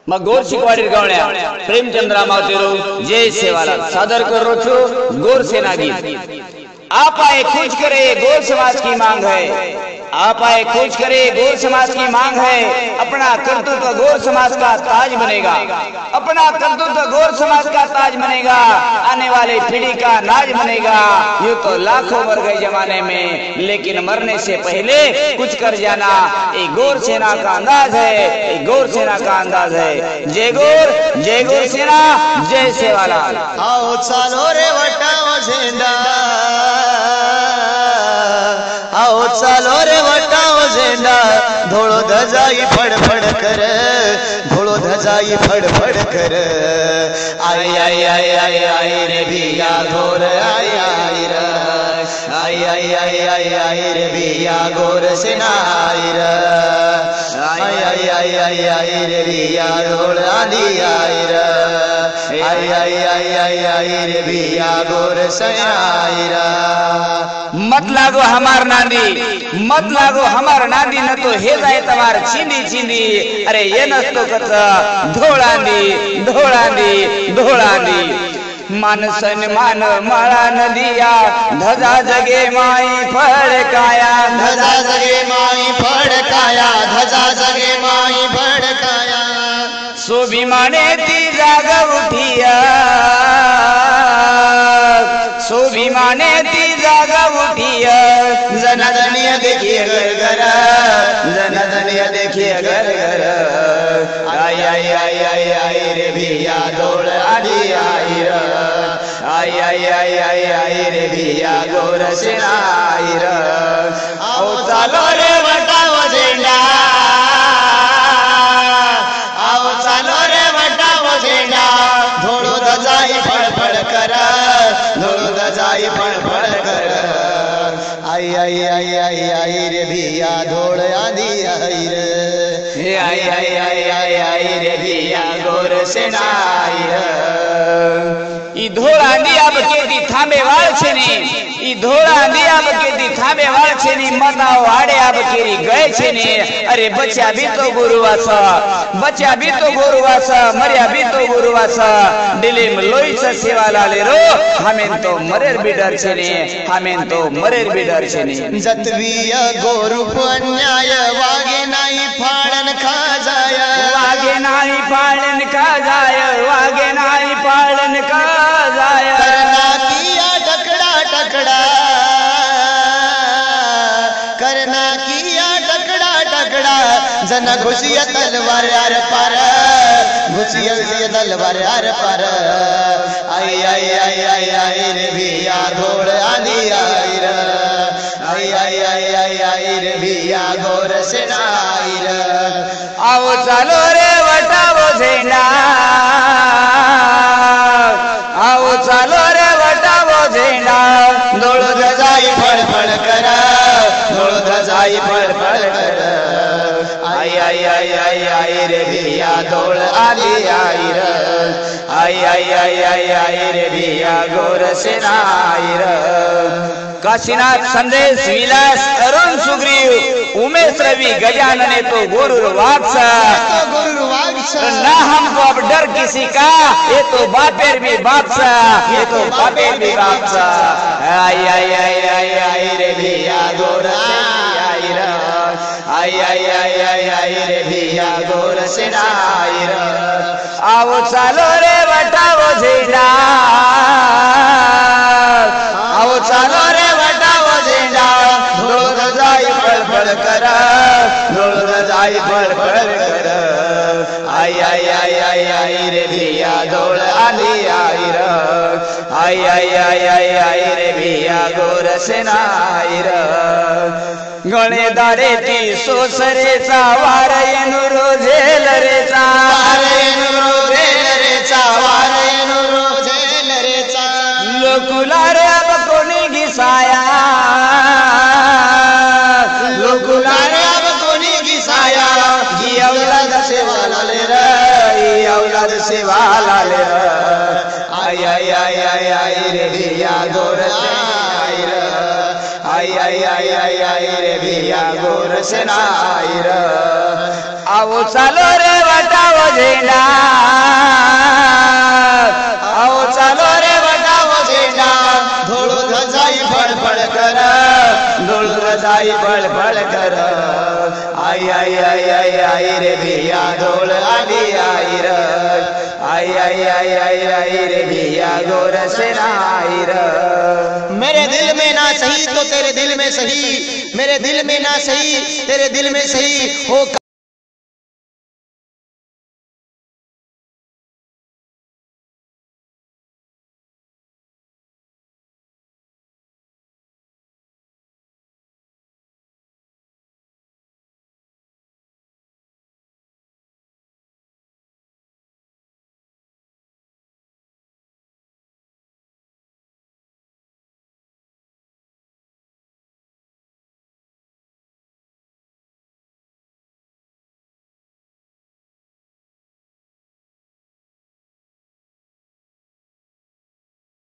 मग गोर शिकवाडीर गावण्या प्रेमचंद्रा मावतेरो जय सेवालाल सादर करो छो गोर सेना गीत। आप आए खोज करे गोर समाज की मांग है, आप आए खोज करे गोर समाज की मांग है। अपना कर्तृत्व गोर समाज का ताज बनेगा, अपना कर्तृत्व गोर समाज का ताज बनेगा, आने वाले पीढ़ी का नाज बनेगा। यूं तो लाखों मर गए जमाने में, लेकिन मरने से पहले कुछ कर जाना एक गोर सेना का अंदाज है, एक गोर सेना का अंदाज है। जय गोर सेना जय सेवालाल। आओ चालो रे वटाओ झेंडा, आओ चालो रे वटाओ झेंडा, धोळो धजाई फडफड कर, धोळो धजाई फडफड कर। आई आई आई आई आई रे भिया गोर आई आई रे, आई आई आई आई आई रे भिया गोर सेना आई रे, आई आई आई आई आई रे भिया गोर आंधी आई रे, आई आई आई आई आई रे भिया गोर सेना आई रे। मत लागो हमार नांदी, मत लागो हमार नांदी, न तो हे जाए तमार चिंदी चिंदी। अरे ये नसतो कच धोळांदी धोळांदी धोळांदी। मान सन्मान माळा नदिया, धजा जगे माई फडकाया, धजा जगे माई फडकाया, धजा जगे माई फडकाया। सोभिमाने ती जाग उठिया, सोभिमाने ती जाग उठिया। जनधनिय देखिए घर घर, जनधनिय देखिए घर घर। आई आई आई आई आई रे भिया दौड़ आधी आई रे, आई आई आई आई आई रे भिया गोर सेना आई रे। आओ चालो रे वटाओ झेंडा, आओ चालो रे वटाओ झेंडा, धोळो धजाई फडफड कर, धोळो धजाई फडफड कर। आई आई आई आई आई रे भिया धोळ आधी आई रे, हे आई आई आई आई आई रे भिया गोर सेना आई रे। ई धोळा दिया बकेती थांबे वाळ छे ने, ई धोळा दिया बकेती थांबे वाळ छे ने, मताओ आडे आ बकेरी गए छे ने। अरे बच्चा भी तो गुरुवास, बच्चा भी तो गुरुवास, मर्या भी तो गुरुवास। दिलेम लोईस सेवालाल रो, हमें तो मरेर बिडर छे ने, हमें तो मरेर बिडर छे ने। जतवीय गोरूप अन्याय वागे नाही फाळन खा जाय, वागे नाही फाळन खा जाय, वागे नाही फाळन खा जाय। करना किया टकड़ा टकड़ा, करना किया टकड़ा टकड़ा। जना घुसिया तलवार यार पार, घुसिया तलवार यार पार। आई आई आई आई आई रे भिया धोळ आधी आई रे, आई आई आई आई आई रे भिया गोर सेना आई रे। आओ चालो रे वटाओ झेंडा, आओ चालो रे वटाओ झेंडा, धोळो धजाई फडफड कर, धोळो धजाई फडफड कर। आई आई आई आई आई रे भिया धोळ आधी आई रे, आई आई आई आई आई रे भिया गोर सेना आई रे। काशीनाथ संदेश विलास अरुण सुग्रीव उमेश रवि गजानने तो गुरु वाक्सा, ना हमको अब डर किसी का, ये तो बापेर भी बादशा, ये तो बापेर भी बादशा। आई आई आई आई आई रे भिया गोर आई रे, आई आई आई आई आई रे भिया गोर सेना आई रे। आओ चालो रे वटाओ झेंडा, आओ चालो रे वटाओ झेंडा, धोळ धजाई फडफड कर, धोळ धजाई फडफड कर। आई आई आई आई आई रे भिया धोळ आधी आई रे, आई आई आई आई आई रे भिया गोर सेना आई रे। गणे दाडे ती सोसरेचा वार येनु रोझेल रेचा, वार येनु रोझेल रेचा, वार येनु रोझेल रेचा। लोकुला रे अब कोणी घिसाया, लोकुला रे अब कोणी घिसाया। ही औलाद सेवालाल रे, ही औलाद सेवालाल रे। आई आई आई आई आई रे भिया गोर आई रे, आई आई आई आई आई रे भिया गोर सेना आई रे। आओ चालो रे वटाओ झेंडा, आओ चालो रे वटाओ झेंडा, धोळो ध्वजाई फडफड कर, धूळ ध्वजाई फडफड कर. आई आई आई आई आई रे भिया धोळ आली आई र, आई आई आई आई आई रे भिया गोर सेना आई र. मेरे दिल में ना सही तो तेरे दिल में सही, मेरे दिल में ना सही तेरे दिल में सही हो.